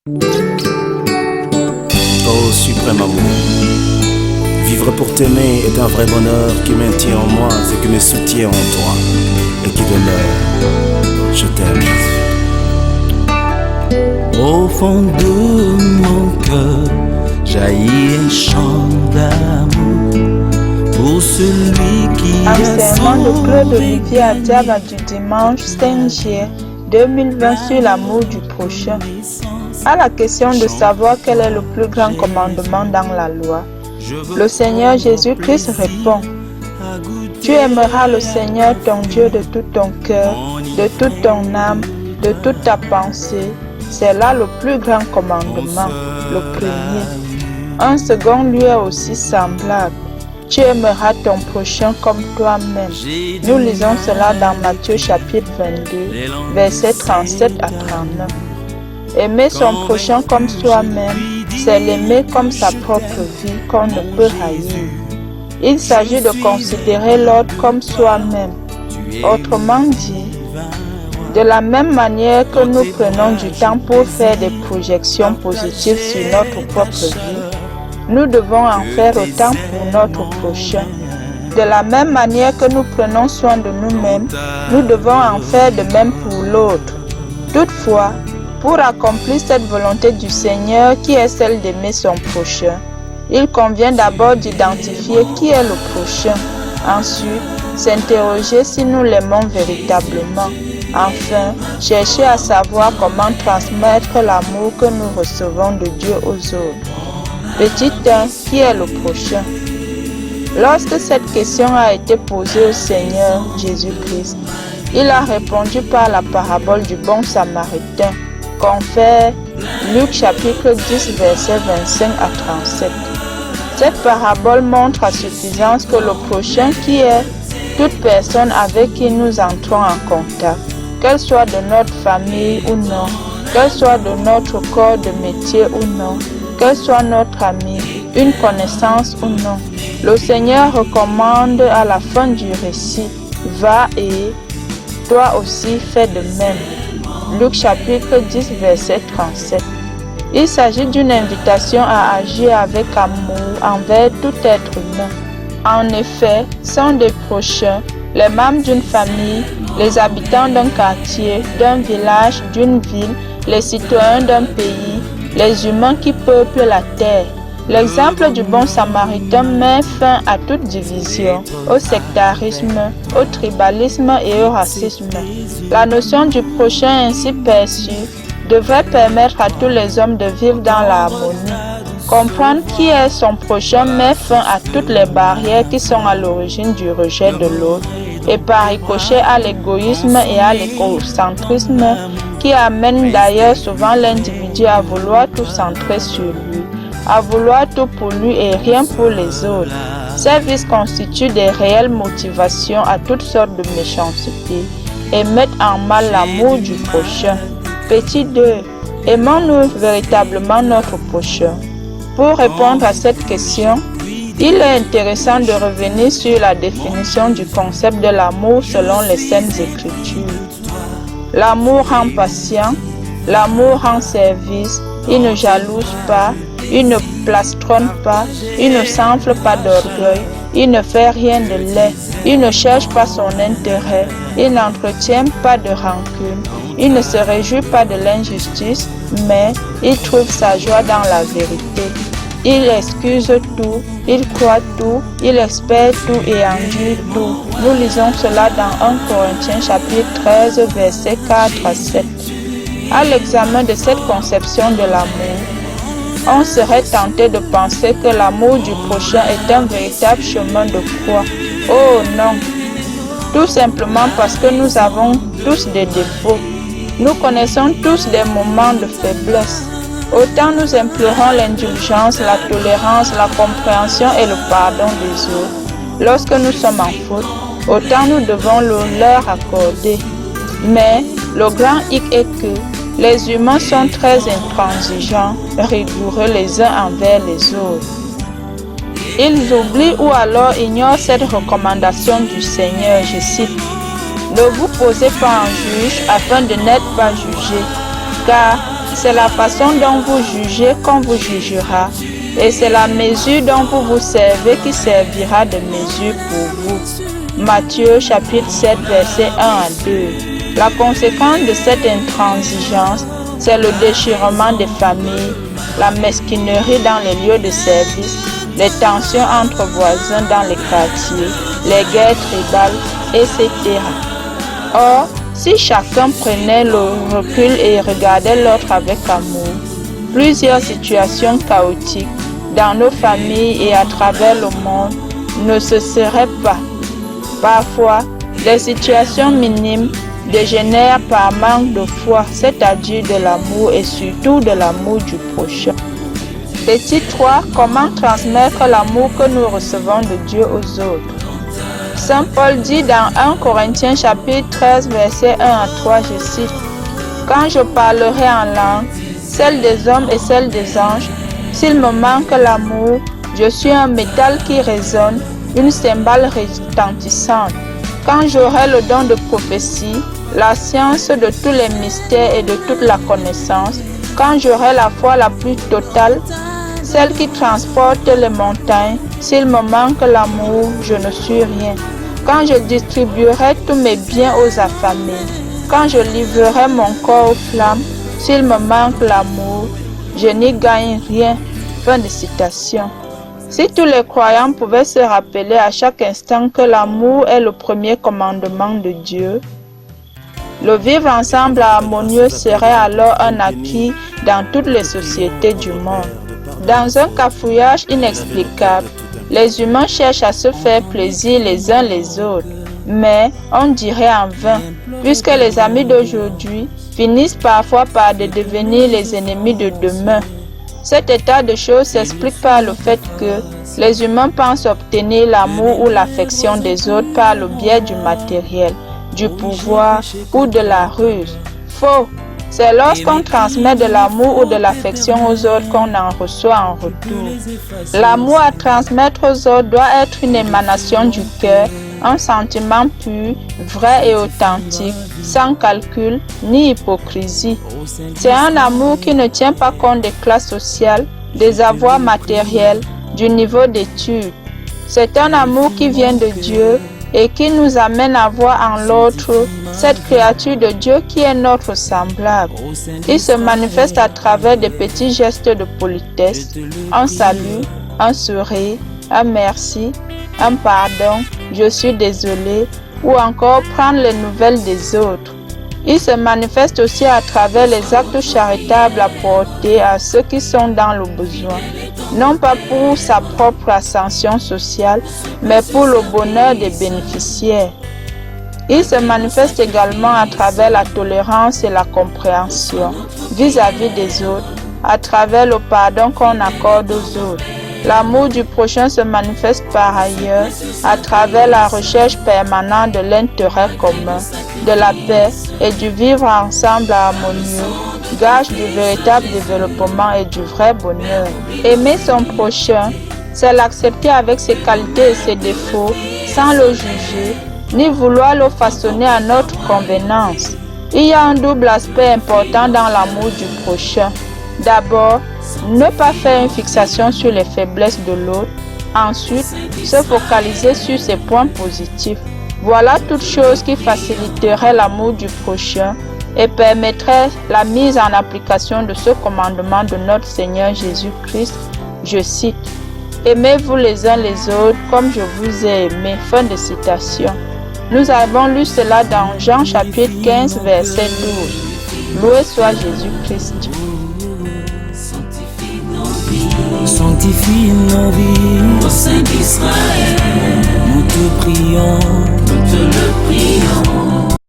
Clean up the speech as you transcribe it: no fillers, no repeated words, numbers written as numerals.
Ô suprême amour, vivre pour t'aimer est un vrai bonheur qui maintient en moi ce qui me soutient en toi et qui demeure. Je t'aime. Au fond de mon cœur jaillit un chant d'amour pour celui qui Un serment de Claude Olivier Adiaba du dimanche 5 juillet 2020 sur l'amour du prochain. À la question de savoir quel est le plus grand commandement dans la loi, le Seigneur Jésus-Christ répond: Tu aimeras le Seigneur ton Dieu de tout ton cœur, de toute ton âme, de toute ta pensée. C'est là le plus grand commandement, le premier. Un second lui est aussi semblable. Tu aimeras ton prochain comme toi-même. Nous lisons cela dans Matthieu chapitre 22, versets 37 à 39. Aimer son prochain comme soi-même, c'est l'aimer comme sa propre vie qu'on ne peut haïr. Il s'agit de considérer l'autre comme soi-même. Autrement dit, de la même manière que nous prenons du temps pour faire des projections positives sur notre propre vie, nous devons en faire autant pour notre prochain. De la même manière que nous prenons soin de nous-mêmes, nous devons en faire de même pour l'autre. Toutefois, pour accomplir cette volonté du Seigneur qui est celle d'aimer son prochain, il convient d'abord d'identifier qui est le prochain. Ensuite, s'interroger si nous l'aimons véritablement. Enfin, chercher à savoir comment transmettre l'amour que nous recevons de Dieu aux autres. Petit 1, qui est le prochain? Lorsque cette question a été posée au Seigneur Jésus-Christ, il a répondu par la parabole du bon samaritain, confère Luc chapitre 10, versets 25 à 37. Cette parabole montre à suffisance que le prochain qui est toute personne avec qui nous entrons en contact, qu'elle soit de notre famille ou non, qu'elle soit de notre corps de métier ou non, qu'elle soit notre ami, une connaissance ou non. Le Seigneur recommande à la fin du récit: va et toi aussi fais de même. Luc chapitre 10, verset 37. Il s'agit d'une invitation à agir avec amour envers tout être humain. En effet, sont des prochains, les membres d'une famille, les habitants d'un quartier, d'un village, d'une ville, les citoyens d'un pays, les humains qui peuplent la terre. L'exemple du bon samaritain met fin à toute division, au sectarisme, au tribalisme et au racisme. La notion du prochain ainsi perçue devrait permettre à tous les hommes de vivre dans l'harmonie. Comprendre qui est son prochain met fin à toutes les barrières qui sont à l'origine du rejet de l'autre et par ricochet à l'égoïsme et à l'égocentrisme qui amènent d'ailleurs souvent l'individu à vouloir tout centrer sur lui, à vouloir tout pour lui et rien pour les autres. Ces vices constituent des réelles motivations à toutes sortes de méchanceté et mettent en mal l'amour du prochain. Petit 2. Aimons-nous véritablement notre prochain? Pour répondre à cette question, il est intéressant de revenir sur la définition du concept de l'amour selon les Saintes Écritures. L'amour rend patient, l'amour rend service, il ne jalouse pas, il ne plastronne pas, il ne s'enfle pas d'orgueil, il ne fait rien de laid, il ne cherche pas son intérêt, il n'entretient pas de rancune, il ne se réjouit pas de l'injustice, mais il trouve sa joie dans la vérité. Il excuse tout, il croit tout, il espère tout et endure tout. Nous lisons cela dans 1 Corinthiens chapitre 13, versets 4 à 7. À l'examen de cette conception de l'amour, on serait tenté de penser que l'amour du prochain est un véritable chemin de croix. Oh non! Tout simplement parce que nous avons tous des défauts. Nous connaissons tous des moments de faiblesse. Autant nous implorons l'indulgence, la tolérance, la compréhension et le pardon des autres lorsque nous sommes en faute, autant nous devons le leur accorder. Mais le grand hic est que les humains sont très intransigeants, rigoureux les uns envers les autres. Ils oublient ou alors ignorent cette recommandation du Seigneur, je cite: ne vous posez pas en juge afin de n'être pas jugé, car c'est la façon dont vous jugez qu'on vous jugera, et c'est la mesure dont vous vous servez qui servira de mesure pour vous. Matthieu chapitre 7 versets 1 à 2. La conséquence de cette intransigeance, c'est le déchirement des familles, la mesquinerie dans les lieux de service, les tensions entre voisins dans les quartiers, les guerres tribales, etc. Or, si chacun prenait le recul et regardait l'autre avec amour, plusieurs situations chaotiques dans nos familles et à travers le monde ne se seraient pas. Parfois, des situations minimes dégénèrent par manque de foi, c'est-à-dire de l'amour et surtout de l'amour du prochain. Petit 3. Comment transmettre l'amour que nous recevons de Dieu aux autres? Saint Paul dit dans 1 Corinthiens chapitre 13 verset 1 à 3, je cite: « Quand je parlerai en langue, celle des hommes et celle des anges, s'il me manque l'amour, je suis un métal qui résonne, une cymbale retentissante. Quand j'aurai le don de prophétie, la science de tous les mystères et de toute la connaissance, quand j'aurai la foi la plus totale, celle qui transporte les montagnes, s'il me manque l'amour, je ne suis rien. Quand je distribuerai tous mes biens aux affamés, quand je livrerai mon corps aux flammes, s'il me manque l'amour, je n'y gagne rien. » Fin de citation. Si tous les croyants pouvaient se rappeler à chaque instant que l'amour est le premier commandement de Dieu, le vivre ensemble harmonieux serait alors un acquis dans toutes les sociétés du monde. Dans un cafouillage inexplicable, les humains cherchent à se faire plaisir les uns les autres, mais on dirait en vain, puisque les amis d'aujourd'hui finissent parfois par devenir les ennemis de demain. Cet état de choses s'explique par le fait que les humains pensent obtenir l'amour ou l'affection des autres par le biais du matériel, du pouvoir ou de la ruse. Faux! C'est lorsqu'on transmet de l'amour ou de l'affection aux autres qu'on en reçoit en retour. L'amour à transmettre aux autres doit être une émanation du cœur, un sentiment pur, vrai et authentique, sans calcul ni hypocrisie. C'est un amour qui ne tient pas compte des classes sociales, des avoirs matériels, du niveau d'études. C'est un amour qui vient de Dieu et qui nous amène à voir en l'autre cette créature de Dieu qui est notre semblable. Il se manifeste à travers des petits gestes de politesse, un salut, un sourire, un merci, un pardon, je suis désolé, ou encore prendre les nouvelles des autres. Il se manifeste aussi à travers les actes charitables apportés à ceux qui sont dans le besoin, non pas pour sa propre ascension sociale, mais pour le bonheur des bénéficiaires. Il se manifeste également à travers la tolérance et la compréhension vis-à-vis des autres, à travers le pardon qu'on accorde aux autres. L'amour du prochain se manifeste par ailleurs à travers la recherche permanente de l'intérêt commun, de la paix et du vivre ensemble harmonieux, gage du véritable développement et du vrai bonheur. Aimer son prochain, c'est l'accepter avec ses qualités et ses défauts, sans le juger, ni vouloir le façonner à notre convenance. Il y a un double aspect important dans l'amour du prochain. D'abord, ne pas faire une fixation sur les faiblesses de l'autre. Ensuite, se focaliser sur ses points positifs. Voilà toute chose qui faciliterait l'amour du prochain et permettrait la mise en application de ce commandement de notre Seigneur Jésus-Christ. Je cite: « Aimez-vous les uns les autres comme je vous ai aimé. » Fin de citation. Nous avons lu cela dans Jean chapitre 15 verset 12. Loué soit Jésus-Christ. Sanctifie nos vies, au sein d'Israël, nous te prions, nous te le prions.